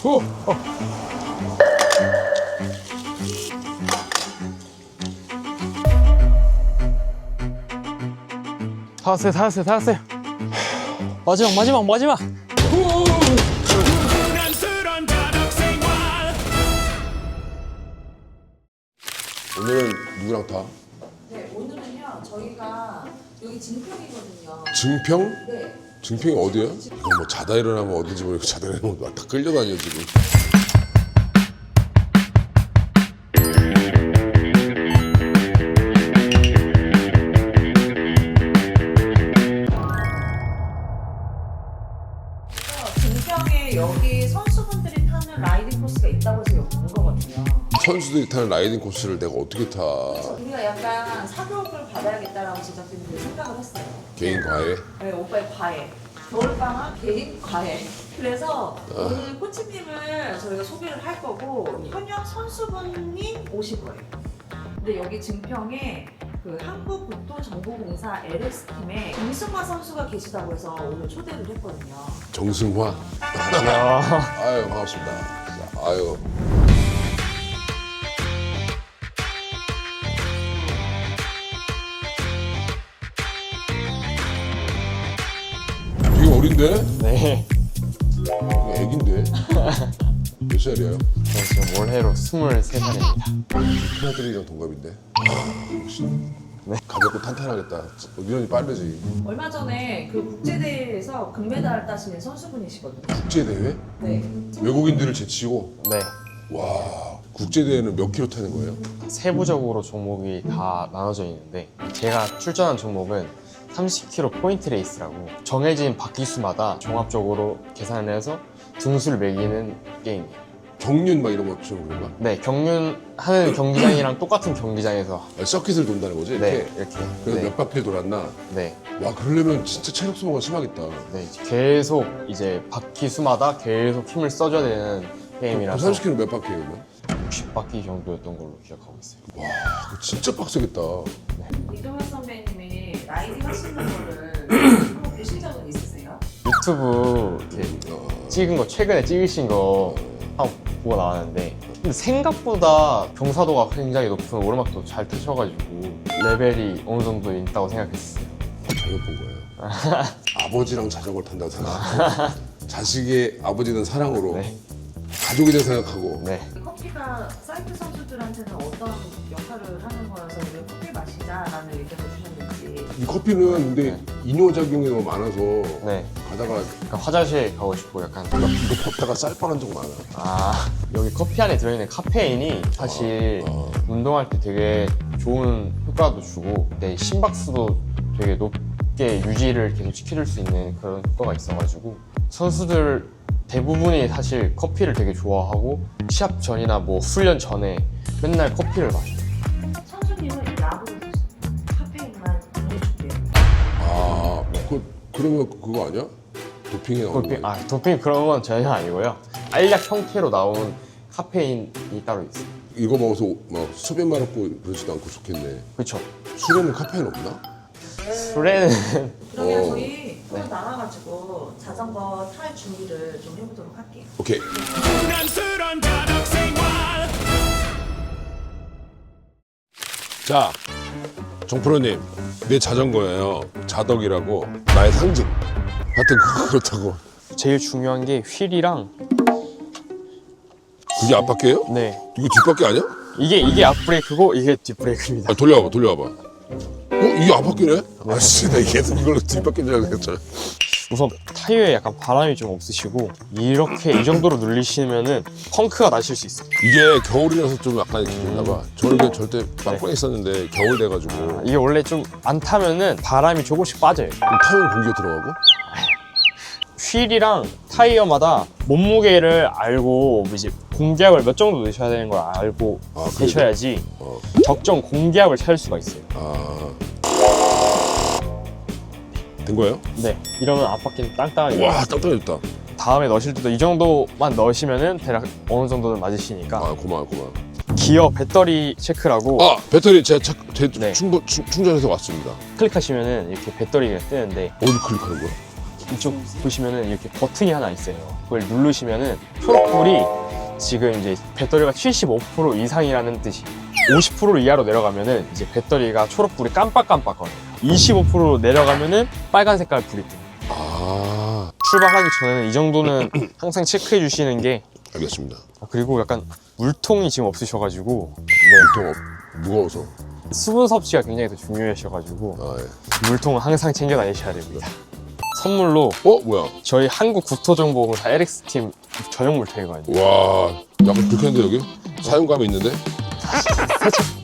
다 왔어요. 마지막. 오늘은 누구랑 타? 네, 오늘은요, 저희가 여기 증평이거든요. 증평? 네. 증평이 어디야? 이거 뭐 자다 일어나면 어딘지 모르겠고 자다 일어나면 다 끌려다녀 지금. 증평에 여기 선수분들이 타는 라이딩 코스가 있다고 해서 여기 온 거거든요. 선수들이 타는 라이딩 코스를 내가 어떻게 타? 우리가 약간 사교육을 받아야겠다라고 제작진들이 생각을 했어요. 개인 과외? 네, 오빠의 과외. 겨울방학 개인 과외. 그래서 오늘 코치님을 저희가 소개를 할 거고 현역 선수분이 오실 거예요. 근데 여기 증평에 그 한국국토정보공사 LS팀에 김승화 선수가 계시다고 해서 오늘 초대를 했거든요. 정승화? 아유 반갑습니다. 아유. 되게 어린데? 네. 애긴데? 몇 살이에요? 저 지금 올해로 23살입니다. 큰아들이랑 동갑인데? 역시 가볍고 탄탄하겠다. 유연이 빠르지. 얼마 전에 그 국제대회에서 금메달 따신 선수분이시거든요. 국제대회? 네. 외국인들을 제치고 네. 와 국제대회는 몇 킬로 타는 거예요? 세부적으로 종목이 다 나눠져 있는데 제가 출전한 종목은 30km 포인트 레이스라고 정해진 바퀴수마다 종합적으로 계산해서 등수를 매기는 게임이에요. 경륜 막 이런 거 좀 그런가? 네, 경륜하는 경기장이랑 똑같은 경기장에서 서킷을 돈다는 거지? 이렇게? 네, 이렇게. 그래서 네. 몇 바퀴를 돌았나? 네. 와 그러려면 진짜 체력 소모가 심하겠다. 네, 계속 이제 바퀴수마다 계속 힘을 써줘야 되는 게임이라서 30km 몇 바퀴예요 그러면? 60바퀴 정도였던 걸로 기억하고 있어요. 와 그거 진짜 빡세겠다. 이동현 선배님이 라이딩 하시는 거를 한번 보신 적은 있으세요? 유튜브 이렇게 찍은 거 최근에 찍으신 거 한번 보고 나왔는데 근데 생각보다 경사도가 굉장히 높은 오르막도 잘 타셔가지고 레벨이 어느 정도 있다고 생각했어요. 잘못 본 거예요. 아버지랑 자전거를 탄다고 생각하고 자식의 아버지에 대한 사랑으로 네. 가족에 대해 생각하고 네. 커피가 사이클 선수들한테는 어떤 역할을 하는 거여서 왜 커피 마시자라는 의견을 주셨는지. 이 커피는 근데 이뇨작용이 너무 많아서 네. 가다가 그러니까 화장실 가고 싶고 약간 이거 걷다가 쌀 뻔한 적 많아. 여기 커피 안에 들어있는 카페인이 사실 운동할 때 되게 좋은 효과도 주고 내 심박수도 되게 높게 유지를 계속 시켜줄 수 있는 그런 효과가 있어가지고 선수들 대부분이 사실 커피를 되게 좋아하고 시합 전이나 뭐 훈련 전에 맨날 커피를 마셔요. 선수님은 야구를 드시는 카페인만 보내줄게요. 그러면 그거 아니야? 도핑에 나오는 도핑, 거. 도핑 그런 건 전혀 아니고요. 알약 형태로 나온 카페인이 따로 있어요. 이거 먹어서 막 소변 마렵고 그러지도 않고 좋겠네. 그렇죠. 술에는 술에는 카페인 없나? 그러면 저희 오늘 나가가지고 자전거 탈 준비를 좀 해보도록 할게요. 오케이. 자, 정프로님, 내 자전거예요. 자덕이라고 나의 상징. 하여튼 그렇다고. 제일 중요한 게 휠이랑 그게 앞바퀴예요? 네 이거 뒷바퀴 아니야? 이게 앞브레이크고 이게 뒷브레이크입니다. 아, 돌려봐봐. 이게 앞바퀴네? 아씨, 나 계속 이걸로 뒷바퀴인 줄 알았잖아. 우선 타이어에 약간 바람이 좀 없으시고 이렇게 이 정도로 눌리시면은 펑크가 나실 수 있어요. 이게 겨울이라서 좀 약간 있나 봐. 저는 그냥 절대 빵빵 있었는데 겨울 돼가지고 이게 원래 좀 안 타면은 바람이 조금씩 빠져요. 그럼 타면 공기가 들어가고? 휠이랑 타이어마다 몸무게를 알고 이제 공기압을 몇 정도 넣으셔야 되는 걸 알고 그래요? 계셔야지 적정 공기압을 찾을 수가 있어요. 된 거예요? 네, 이러면 앞바퀴는 땅땅하게. 와, 땅땅해졌다. 다음에 넣으실 때도 이 정도만 넣으시면은 대략 어느 정도는 맞으시니까. 아, 고마워. 기어 배터리 체크라고 배터리 제 네. 충전해서 왔습니다. 클릭하시면은 이렇게 배터리가 뜨는데 어디 클릭하는 거야? 이쪽 보시면은 이렇게 버튼이 하나 있어요. 그걸 누르시면은 초록불이 지금 이제 배터리가 75% 이상이라는 뜻이 50% 이하로 내려가면은 이제 배터리가 초록불이 깜빡깜빡거려요. 25% 내려가면은 빨간 색깔 불이 뜹니다. 아, 출발하기 전에는 이 정도는 항상 체크해 주시는 게. 알겠습니다. 그리고 약간 물통이 지금 없으셔가지고 보통 무거워서. 수분 섭취가 굉장히 더 중요하셔가지고 아, 예. 물통은 항상 챙겨 다니셔야 됩니다. 선물로 뭐야? 저희 한국국토정보공사 LX팀 전용 물통이거든요. 와, 약간 불쾌한데 여기? 사용감이 있는데?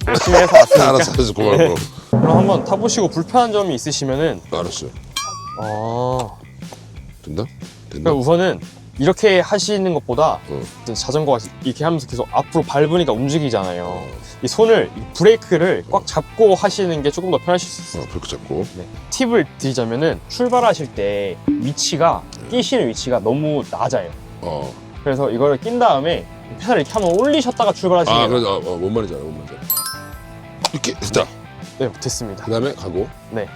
열심히 해서 왔으니까. 알았어, 알았어, 고마워. 그럼 한번 타보시고 불편한 점이 있으시면은 알았어. 된다? 된다? 그러니까 우선은 이렇게 하시는 것보다 어. 자전거가 이렇게 하면서 계속 앞으로 밟으니까 움직이잖아요. 이 손을 이 브레이크를 꽉 잡고 하시는 게 조금 더 편하실 수 있어요. 그렇게 잡고. 네. 팁을 드리자면은 출발하실 때 위치가 끼시는 위치가 너무 낮아요. 그래서 이거를 낀 다음에 페달을 이렇게 한번 올리셨다가 출발하시는 게 그래서 뭔 말인지 알아, 뭔 말인지 알아. 이렇게 됐다. 네, 됐습니다. 그 다음에 가고. 네.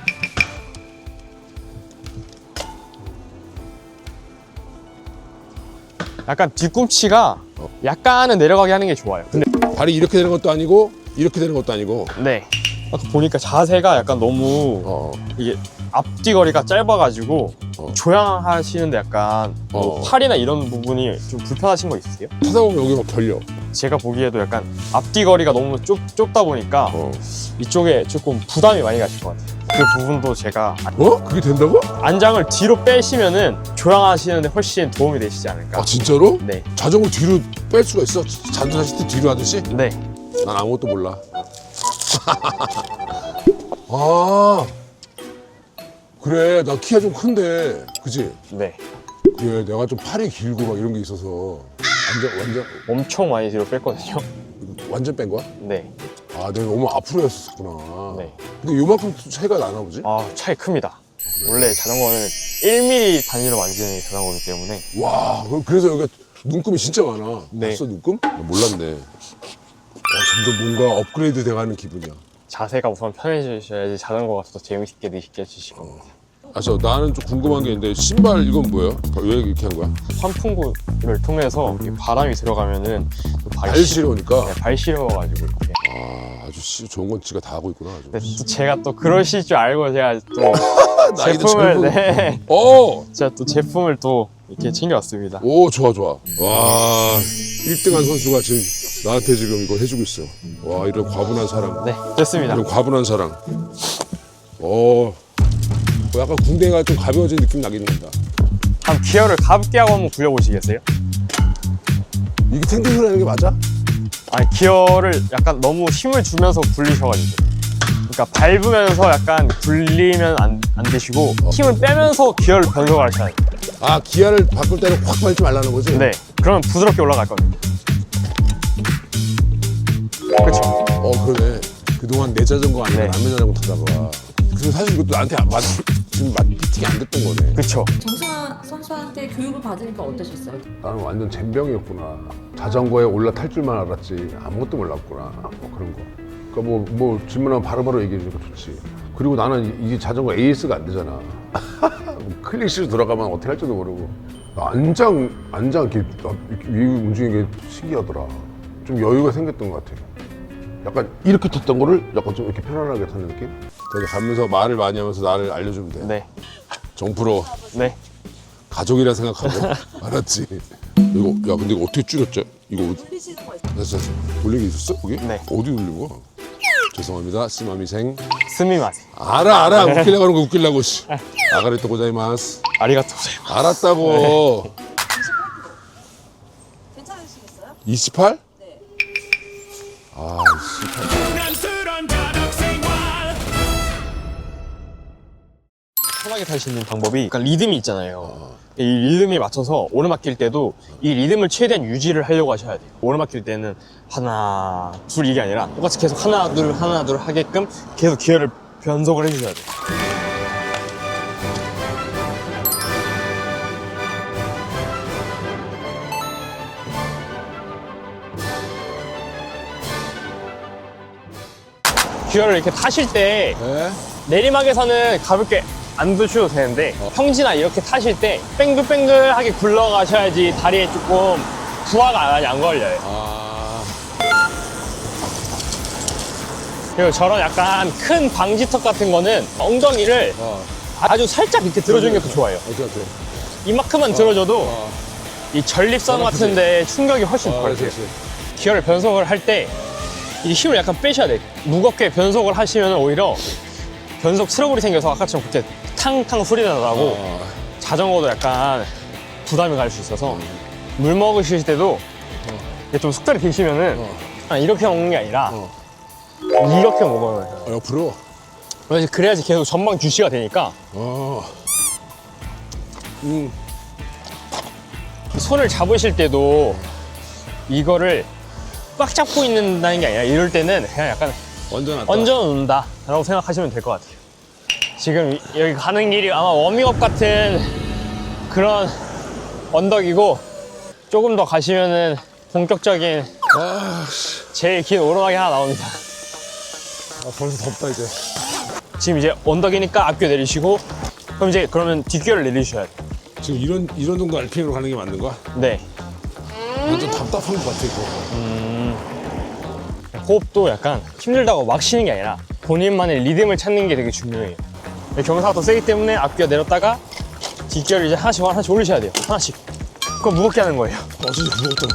약간 뒤꿈치가 약간은 내려가게 하는 게 좋아요. 근데 발이 이렇게 되는 것도 아니고 이렇게 되는 것도 아니고. 네. 아까 보니까 자세가 약간 너무 이게 앞뒤 거리가 짧아가지고 조향하시는데 약간 뭐 팔이나 이런 부분이 좀 불편하신 거 있으세요? 찾아보면 여기 막 결려. 제가 보기에도 약간 앞뒤 거리가 너무 좁다 보니까 이쪽에 조금 부담이 많이 가실 것 같아요. 그 부분도 제가 그게 된다고? 안장을 뒤로 빼시면은 조향하시는데 훨씬 도움이 되시지 않을까. 아, 진짜로? 네. 자전거 뒤로 뺄 수가 있어? 잔전하실 때 뒤로 하듯이? 네. 난 아무것도 몰라. 아, 그래. 나 키가 좀 큰데. 그치? 네. 그래, 내가 좀 팔이 길고 막 이런 게 있어서 엄청 많이 뒤로 뺐거든요. 완전 뺀 거야? 네. 아, 내가 너무 앞으로 했었구나. 네. 근데 요만큼 차이가 나나 보지? 아, 차이 큽니다. 원래 자전거는 1mm 단위로 만지는 자전거이기 때문에. 와, 그래서 여기가 눈금이 진짜 많아. 네. 봤어, 눈금? 몰랐네. 점점 뭔가 업그레이드 돼가는 기분이야. 자세가 우선 편해지셔야지 자전거가 더 재밌게 느껴지실 겁니다. 나는 좀 궁금한 게 있는데 신발 이건 뭐예요? 왜 이렇게 한 거야? 환풍구를 통해서 이렇게 바람이 들어가면은 또 발 시려우니까. 네, 발 시려워가지고 이렇게. 아, 아주 좋은 건 지가 다 하고 있구나. 아주. 근데 또 제가 또 그러실 줄 알고 제가 또 나이도 제품을 젊은- 네. 제가 또 제품을 또 이렇게 챙겨왔습니다. 오, 좋아. 와, 1등한 선수가 지금 나한테 지금 이거 해주고 있어. 와, 이런 과분한 사랑. 네, 됐습니다. 이런 과분한 사랑. 약간 군대가 좀 가벼워진 느낌 나긴 한다. 한번 기어를 가볍게 하고 한번 굴려보시겠어요? 이게 탱탱 하는 게 맞아? 아니, 기어를 약간 너무 힘을 주면서 굴리셔가지고. 그러니까 밟으면서 약간 굴리면 안 되시고 힘을 빼면서 기어를 변속을 하셔야 돼요. 아, 기아를 바꿀 때는 확 밟지 말라는 거지? 네, 그러면 부드럽게 올라갈 겁니다. 그렇죠. 그러네. 그동안 내 자전거 아니면 네. 남의 자전거 타다가. 그래서 사실 이것도 나한테 지금 피팅이 안 됐던 거네. 그렇죠. 정승환 선수한테 교육을 받으니까 어떠셨어요? 나는 완전 젬병이었구나. 자전거에 올라탈 줄만 알았지 아무것도 몰랐구나. 뭐 그런 거. 그러니까 뭐 질문하면 바로바로 얘기해 주니까 좋지. 그리고 나는 이게 자전거 AS가 안 되잖아. 클릭시로 들어가면 어떻게 할지도 모르고. 안장 이렇게 위 움직이는 게 신기하더라. 좀 여유가 생겼던 것 같아. 약간 이렇게 탔던 거를 약간 좀 이렇게 편안하게 타는 느낌? 그래서 가면서 말을 많이 하면서 나를 알려주면 돼. 네, 정프로 네. 가족이라 생각하고. 알았지? 이거 야 근데 이거 어떻게 줄였죠? 이거 돌리시는 거 있어요? 됐어. 돌리기 있었어? 거기? 네. 어디 돌린 거야? 죄송합니다. 스마미생. 스미마세. 알아. 웃기려고 하는 거 웃기려고. 씨. 아가리또 고자이마스. 아리가토 고자이마스. 알았다고. 괜찮으시겠어요? 28? 네. 아, 28. 편하게 탈 수 있는 방법이 약간 리듬이 있잖아요. 이 리듬에 맞춰서 오르막길 때도 이 리듬을 최대한 유지를 하려고 하셔야 돼요. 오르막길 때는 하나, 둘 이게 아니라 똑같이 계속 하나, 둘 하게끔 계속 기어를 변속을 해주셔야 돼요. 기어를 이렇게 타실 때 네? 내리막에서는 가볍게 안 드셔도 되는데 평지나 이렇게 타실 때 뱅글뱅글하게 굴러가셔야지 다리에 조금 부하가 많이 안 걸려요. 그리고 저런 약간 큰 방지턱 같은 거는 엉덩이를 아주 살짝 이렇게 들어주는 게 더 좋아요. 오케이. 이만큼만 들어줘도 이 전립선 같은데 충격이 훨씬 덜 돼요. 기어를 변속을 할 때 이 힘을 약간 빼셔야 돼요. 무겁게 변속을 하시면 오히려 변속 트러블이 생겨서 아까처럼 그렇게 탕탕 소리가 나고 자전거도 약간 부담이 갈 수 있어서 물 먹으실 때도 이게 좀 숙달이 되시면은 이렇게 먹는 게 아니라 이렇게 먹어요. 옆으로? 그래야지 계속 전방 주시가 되니까 손을 잡으실 때도 이거를 꽉 잡고 있는다는 게 아니라 이럴 때는 그냥 약간 얹어 놓는다 라고 생각하시면 될 것 같아요. 지금 여기 가는 길이 아마 워밍업 같은 그런 언덕이고 조금 더 가시면은 본격적인 제일 긴 오르막이 하나 나옵니다. 벌써 덥다 이제. 지금 이제 언덕이니까 앞귀 내리시고 그럼 이제 그러면 뒷귀를 내리셔야 돼요. 지금 이런 정도 RPM으로 가는 게 맞는 거야? 네. 완전 답답한 것 같아 이거. 호흡도 약간 힘들다고 막 쉬는 게 아니라 본인만의 리듬을 찾는 게 되게 중요해요. 경사가 더 세기 때문에 앞귀가 내렸다가 뒷귀를 이제 하나씩 올리셔야 돼요. 하나씩. 그거 무겁게 하는 거예요. 진짜 무겁다.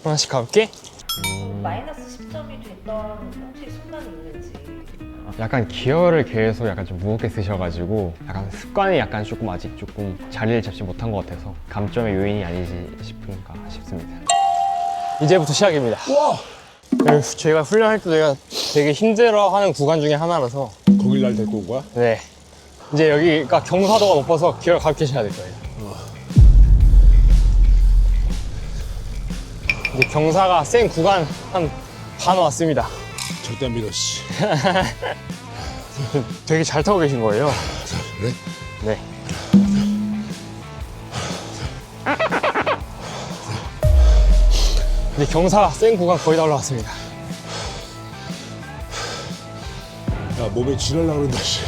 하나씩 가볼게. 마이너스 10점이 됐던 혹시 순간이 있는지. 약간 기어를 계속 약간 좀 무겁게 쓰셔가지고 약간 습관이 약간 조금 아직 조금 자리를 잡지 못한 것 같아서 감점의 요인이 아니지 싶습니다. 이제부터 시작입니다. 와! 저희가 훈련할 때 내가 되게 힘들어하는 구간 중에 하나라서 거길 날 데리고 온 거야? 네. 이제 여기가 경사도가 높아서 기어를 가볍게 쳐야 될 거예요. 이제 경사가 센 구간 한 반 왔습니다. 절대 안 믿어, 씨. 되게 잘 타고 계신 거예요. 그래? 네. 이제 경사 센 구간 거의 다 올라왔습니다. 야, 몸에 쥐랄라 그런다, 씨.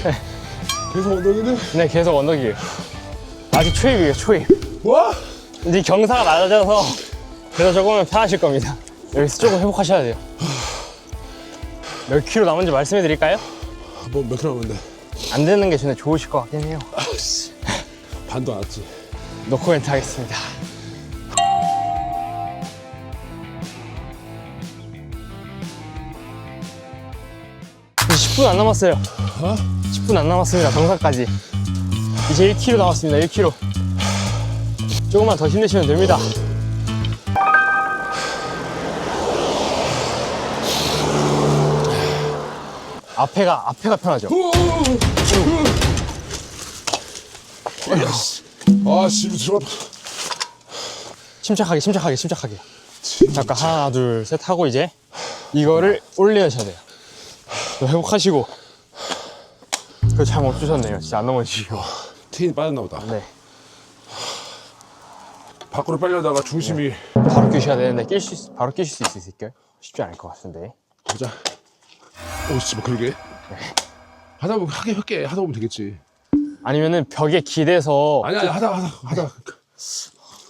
계속 엉덩이는? 네, 계속 언덕이에요. 아직 초입이에요, 초입. 와! 이제 경사가 낮아져서 그래서 조금은 편하실 겁니다. 여기서 조금 회복하셔야 돼요. 몇 킬로 남은지 말씀해 드릴까요? 뭐 몇 킬로 남았는데? 안 되는 게 전에 좋으실 것 같긴 해요. 반도 안 왔지. 노코멘트 하겠습니다. 이제 10분 안 남았어요. 10분 안 남았습니다. 정상까지. 이제 1km 남았습니다. 1km. 조금만 더 힘내시면 됩니다. 앞에가 편하죠? 아, 씨, 들어갔다. 침착하게. 잠깐 하나, 둘, 셋 하고 이제 이거를 올리셔야 돼요. 회복하시고. 그거 잘 못 주셨네요. 진짜 안 넘어지시고. 테인이 빠졌나 보다. 네. 밖으로 빨려다가 중심이. 바로 끼셔야 되는데 바로 끼실 수 있을까요? 쉽지 않을 것 같은데. 보자. 오, 씨, 뭐 그러게. 하다 보면 하다 보면 되겠지. 아니면은 벽에 기대서 아니, 하다.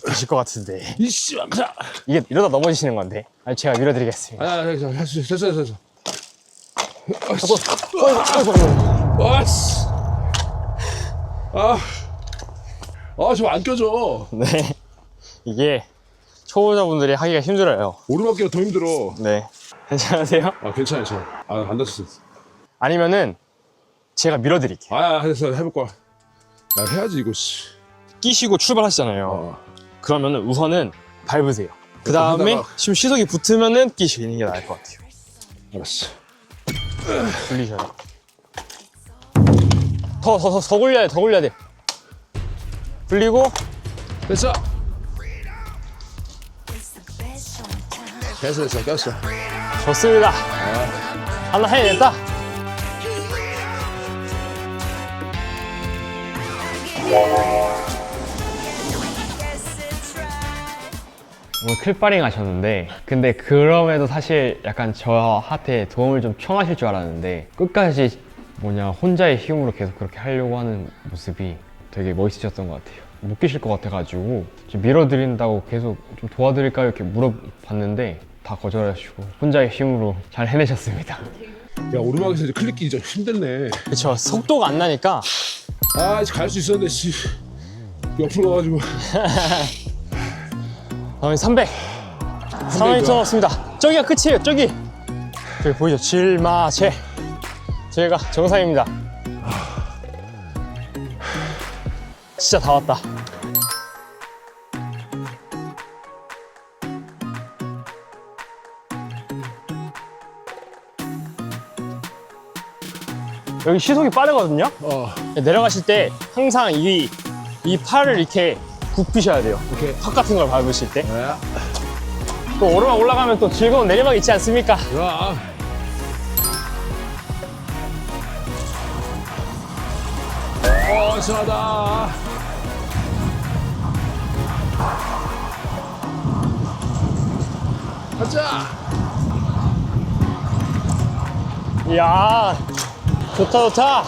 되실 것 같은데. 이씨, 자. 이게 이러다 넘어지시는 건데. 아니, 제가 밀어드리겠습니다. 됐어. 아이고. 와, 씨. 저거 안 껴져. 네. 이게 초보자분들이 하기가 힘들어요. 오르막기가 더 힘들어. 네. 괜찮으세요? 괜찮아. 안 다쳤어. 아니면은 제가 밀어드릴게요. 됐어. 해볼 거야. 해야지, 이거, 씨. 끼시고 출발하시잖아요. 그러면은 우선은 밟으세요. 그 다음에 하다가- 지금 시속이 붙으면은 끼시는 게 나을 것 같아요. 알았어. 굴리셔야 돼요. 더 굴려야 돼. 굴리고 됐어. 됐어. 꼈어. 좋습니다. 하나 해냈다. 오늘 클바링 하셨는데 근데 그럼에도 사실 약간 저한테 도움을 좀 청하실 줄 알았는데 끝까지 혼자의 힘으로 계속 그렇게 하려고 하는 모습이 되게 멋있으셨던 것 같아요. 못 계실 것 같아가지고 좀 밀어드린다고 계속 좀 도와드릴까요? 이렇게 물어봤는데 다 거절하시고 혼자의 힘으로 잘 해내셨습니다. 야 오르막에서 이제 클릭기 좀 힘들네. 그쵸, 속도가 안 나니까. 아 이제 갈 수 있었는데 씨 옆으로 가가지고. 300 300m 넘었습니다. 저기가 끝이에요. 저기 보이죠? 질마체. 저희가 정상입니다. 진짜 다 왔다. 여기 시속이 빠르거든요. 내려가실 때 항상 이 팔을 이렇게 굽히셔야 돼요. 오케이. 턱 같은 걸 밟으실 때. 네. 또 오르막 올라가면 또 즐거운 내리막 있지 않습니까? 야. 시원하다. 가자. 이야, 좋다 좋다.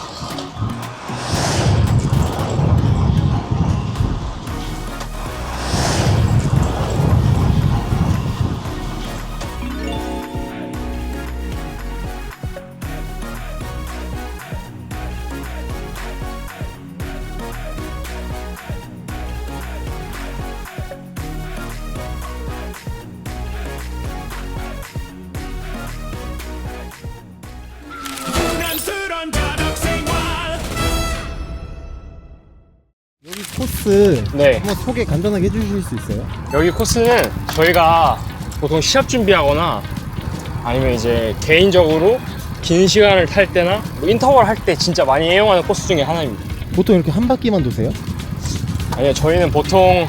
여기 코스 네. 한번 소개 간단하게 해주실 수 있어요? 여기 코스는 저희가 보통 시합 준비하거나 아니면 이제 개인적으로 긴 시간을 탈 때나 뭐 인터벌 할 때 진짜 많이 애용하는 코스 중에 하나입니다. 보통 이렇게 한 바퀴만 도세요? 아니요, 저희는 보통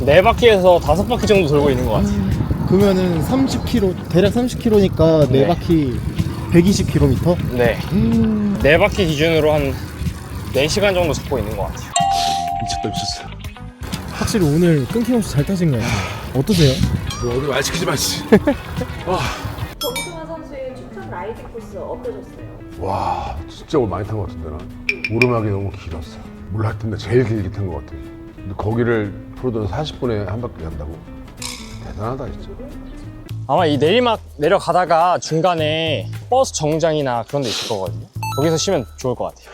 4바퀴에서 5바퀴 정도 돌고 있는 것 같아요. 그러면은 30km, 대략 30km니까 네. 4바퀴 120km? 네. 4바퀴 기준으로 한 4시간 정도 잡고 있는 것 같아요. 미쳤어. 확실히 오늘 끊김없이 잘 타신 것 같아요. 어떠세요? 너 어디 말 시키지 마 씨. 정승환 선수의 추천 라이딩 코스 어떠셨어요? 와 진짜 오늘 많이 탄 것 같은데 나. 오르막이 너무 길었어. 몰라 했던데 제일 길게 탄 것 같아. 근데 거기를 프로들은 40분에 한 바퀴 간다고? 대단하다 진짜. 아마 이 내리막 내려가다가 중간에 버스 정장이나 그런 데 있을 거거든요. 거기서 쉬면 좋을 것 같아요.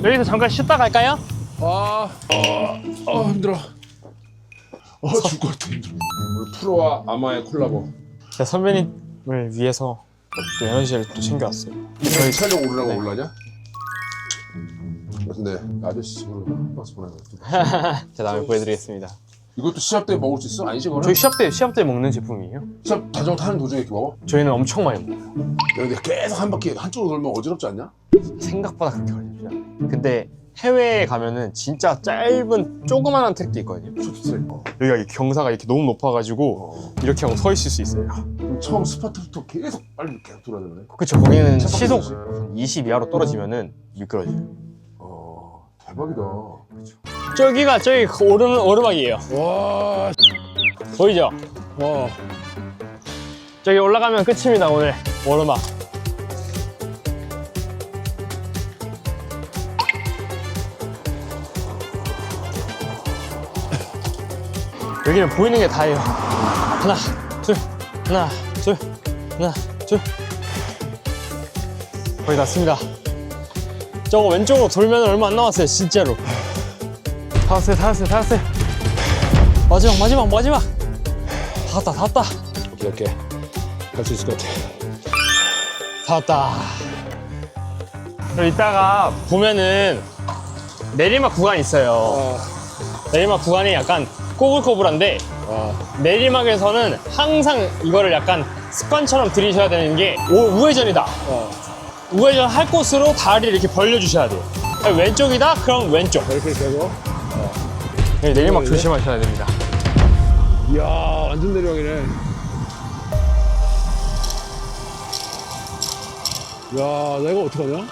여기서 잠깐 쉬다 갈까요? 힘들어. 죽을 것 같아. 힘들어. 오늘 프로와 아마의 콜라보. 제가 선배님을 위해서 또 에너지를 또 챙겨왔어요. 저희 촬영 오르라고 올라냐? 근데 아저씨 집으로 한 박스 보내줘. 제가 다음에 보여드리겠습니다. 이것도 시합 때 먹을 수 있어? 아니지 그거는? 저희 시합 때 먹는 제품이에요. 시합 자전거 타는 도중에 이렇게 먹어? 저희는 엄청 많이 먹어요. 야, 근데 계속 한 바퀴 한쪽으로 돌면 어지럽지 않냐? 생각보다 그렇게 걸리지 않아요. 근데 해외에 가면은 진짜 짧은 조그만한 트랙도 있거든요. 쇼트트랙. 여기가 이 경사가 이렇게 너무 높아가지고 이렇게 하고 서 있을 수 있어요. 그럼 처음 스파트부터 계속 빨리 계속 돌아야 되네. 그쵸, 거기는 차박 시속 거지. 20 이하로 떨어지면은 미끄러져요. 대박이다. 저기가 저기 오르막이에요. 와, 보이죠? 와. 저기 올라가면 끝입니다, 오늘 오르막. 여기는 보이는 게 다예요. 하나, 둘, 하나, 둘, 하나, 둘. 거의 났습니다. 저거 왼쪽으로 돌면 얼마 안 남았어요, 진짜로. 다 왔어요. 마지막. 다 왔다. 오케이. 갈 수 있을 것 같아. 다 왔다. 그리고 이따가 보면은 내리막 구간이 있어요. 내리막 구간이 약간 꼬불꼬불한데 내리막에서는 항상 이거를 약간 습관처럼 들이셔야 되는 게 우회전이다. 우회전 할 곳으로 다리를 이렇게 벌려주셔야 돼요. 왼쪽이다? 그럼 왼쪽. 이렇게 되고. 네, 내리막 조심하셔야 됩니다. 이야, 완전 내리막이네. 야, 나 이거 어떡하냐?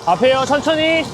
앞에요, 천천히.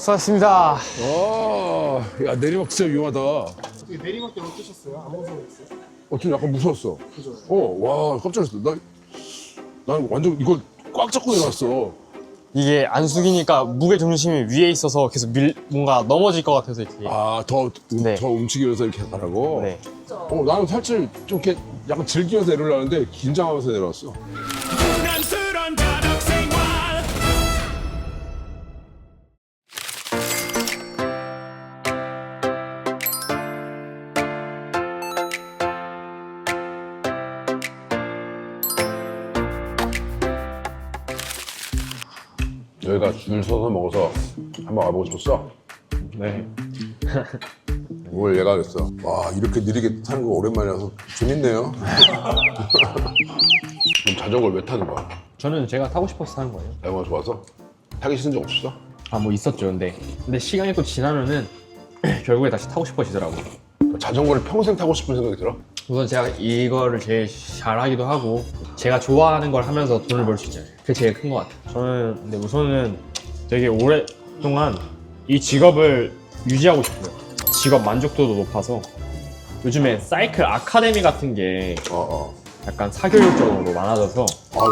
수고하셨습니다. 야 내리막 진짜 위험하다. 내리막 때 어떠셨어요? 안 무서웠어요? 좀 약간 무서웠어. 와 깜짝 놀랐어. 난 완전 이걸 꽉 잡고 내려왔어. 이게 안 숙이니까 무게 중심이 위에 있어서 계속 뭔가 넘어질 것 같아서 이렇게. 더 네. 움직이면서 이렇게 가라고. 네. 나는 살짝 좀 이렇게 약간 즐기면서 내려오려는데 긴장하면서 내려왔어. 난스런 자덕 생활 여기가 줄 서서 먹어서 한번 와보고 싶었어. 네. 오늘 얘가 그랬어. 와 이렇게 느리게 타는 거 오랜만이라서 재밌네요. 그럼 자전거를 왜 타는 거야? 저는 제가 타고 싶어서 타는 거예요. 자전거 좋아서? 타기 싫은 적 없었어? 아, 뭐 있었죠. 근데 시간이 또 지나면은 결국에 다시 타고 싶어지더라고요. 자전거를 평생 타고 싶은 생각이 들어? 우선 제가 이거를 제일 잘하기도 하고 제가 좋아하는 걸 하면서 돈을 벌 수 있잖아요. 그게 제일 큰 것 같아요. 저는 근데 우선은 되게 오랫동안 이 직업을 유지하고 싶어요. 직업 만족도도 높아서 요즘에 사이클 아카데미 같은 게 약간 사교육적으로 많아져서 정말?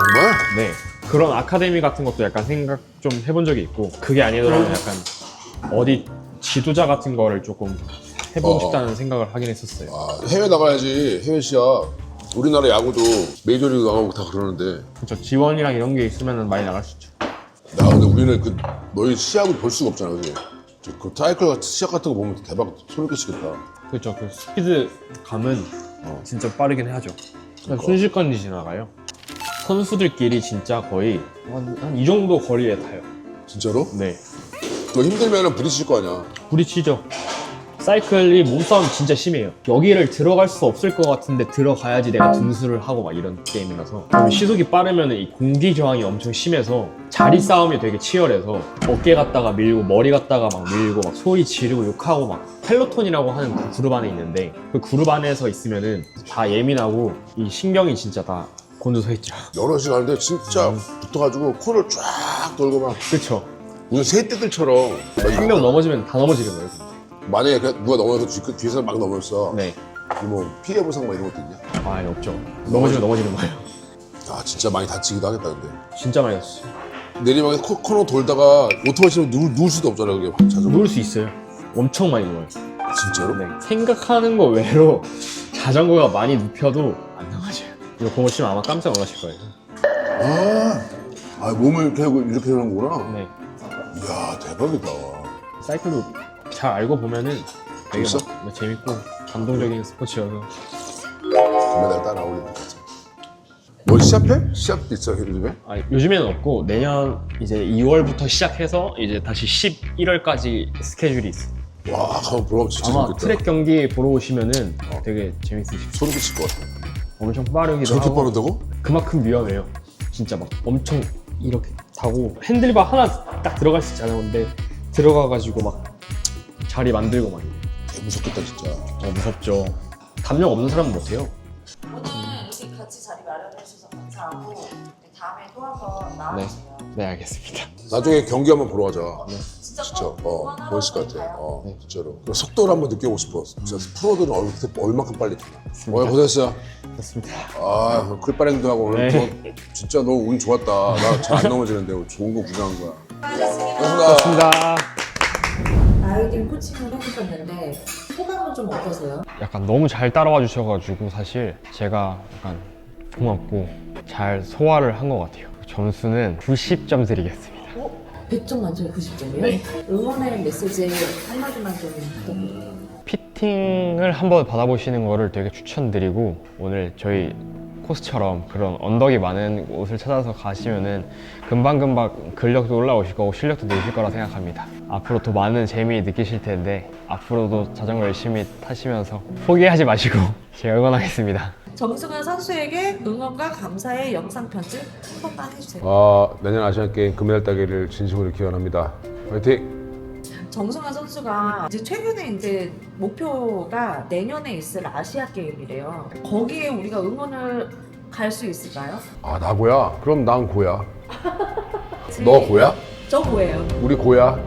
네, 그런 아카데미 같은 것도 약간 생각 좀 해본 적이 있고 그게 아니더라도 약간 어디 지도자 같은 거를 조금 해보고 싶다는 생각을 하긴 했었어요. 해외 나가야지. 해외 시합. 우리나라 야구도 메이저리그 나가고 다 그러는데. 그렇죠. 지원이랑 이런 게 있으면 많이 나갈 수 있죠. 근데 우리는 너희 시합을 볼 수가 없잖아, 그지? 그 사이클 같은 시합 같은 거 보면 대박 소름 끼치겠다. 그렇죠. 그 스피드 감은 진짜 빠르긴 하죠. 순식간에 지나가요. 선수들끼리 진짜 거의 한 이 정도 거리에 타요. 진짜로? 네. 너 힘들면 부딪힐 거 아니야. 부딪히죠. 사이클이 몸싸움 진짜 심해요. 여기를 들어갈 수 없을 것 같은데 들어가야지 내가 등수를 하고 막 이런 게임이라서 시속이 빠르면 이 공기 저항이 엄청 심해서 자리 싸움이 되게 치열해서 어깨 갔다가 밀고 머리 갔다가 막 밀고 막 소리 지르고 욕하고 막 펠로톤이라고 하는 그 그룹 안에 있는데 그 그룹 안에서 있으면은 다 예민하고 이 신경이 진짜 다 곤두서 있죠. 여러 시간인데 진짜 붙어가지고 코를 쫙 돌고 막 그쵸. 무슨 새떼들처럼 한 명 넘어지면 다 넘어지는 거예요. 만약에 누가 넘어져서 뒤에서 막 넘어졌어. 네. 뭐 피해 보상 막 이런 것도 있냐? 아, 없죠. 넘어지면 넘어지는 거예요. 진짜 많이 다치기도 하겠다 근데. 진짜 많이 했어요. 내리막에 코너 돌다가 오토바이 치면 누울 수도 없잖아 그게 자전거. 누울 수 있어요. 엄청 많이 누워요. 진짜로? 네. 생각하는 거 외로 자전거가 많이 눕혀도 안 넘어져요. 이거 보시면 아마 깜짝 놀라실 거예요. 몸을 이렇게 하고 이렇게 하는 거구나. 네. 이야 대박이다. 사이클도 잘 알고 보면은 되게 재밌어? 막 재밌고 감동적인 스포츠여서. 금메달 따라오겠다. 뭐 시합해? 시합도 있어 요즘에? 요즘에는 없고 내년 이제 2월부터 시작해서 이제 다시 11월까지 스케줄이 있어요. 와 가면 보러 가면 진짜 아마 재밌겠다. 트랙 경기 보러 오시면은 되게 재밌으실 거예요. 소름 끼칠 것 같아. 엄청 빠르기도 저렇게 하고 빠르다고? 그만큼 위험해요. 진짜 막 엄청 이렇게 타고 핸들바 하나 딱 들어갈 수 있잖아요. 근데 들어가가지고 막 자리 만들고 막 이래요. 무섭겠다 진짜. 무섭죠. 담력 없는 사람은 못해요. 오늘 이렇게 같이 자리 마련해 주셔서 감사하고 다음에 또 한번 나와주세요. 네, 알겠습니다. 나중에 경기 한번 보러 가자. 진짜 진짜 꼭 멋있을 것 같아. 가요. 진짜로. 그리고 속도를 한번 느껴보고 싶어. 진짜 프로들은 얼마큼 빨리 뛰나. 오늘 고생했어. 좋습니다. 아, 클바랭도 하고 오늘 네. 진짜 너 운 좋았다. 나 잘 안 넘어지는데 오늘 좋은 거 구경한 거야. 수고하셨습니다. 고맙습니다. 아이들 코칭을 해주셨는데 소감은 좀 어떠세요? 약간 너무 잘 따라와 주셔가지고 사실 제가 약간 고맙고 잘 소화를 한 것 같아요. 점수는 90점 드리겠습니다. 100점 만점에 90점이요? 응원의 메시지 한마디만 좀 부탁드릴게요. 피팅을 한번 받아보시는 거를 되게 추천드리고 오늘 저희 코스처럼 그런 언덕이 많은 곳을 찾아서 가시면은 금방금방 근력도 올라오실 거고 실력도 늘실 거라 생각합니다. 앞으로 더 많은 재미 느끼실 텐데 앞으로도 자전거 열심히 타시면서 포기하지 마시고 제가 응원하겠습니다. 정승환 선수에게 응원과 감사의 영상 편집 한 번만 해주세요. 내년 아시안 게임 금메달 따기를 진심으로 기원합니다. 화이팅! 정승환 선수가 이제 최근에 이제 목표가 내년에 있을 아시아 게임이래요. 거기에 우리가 응원을 갈 수 있을까요? 나 고야? 그럼 난 고야. 너 고야? 저 뭐예요? 우리 고야?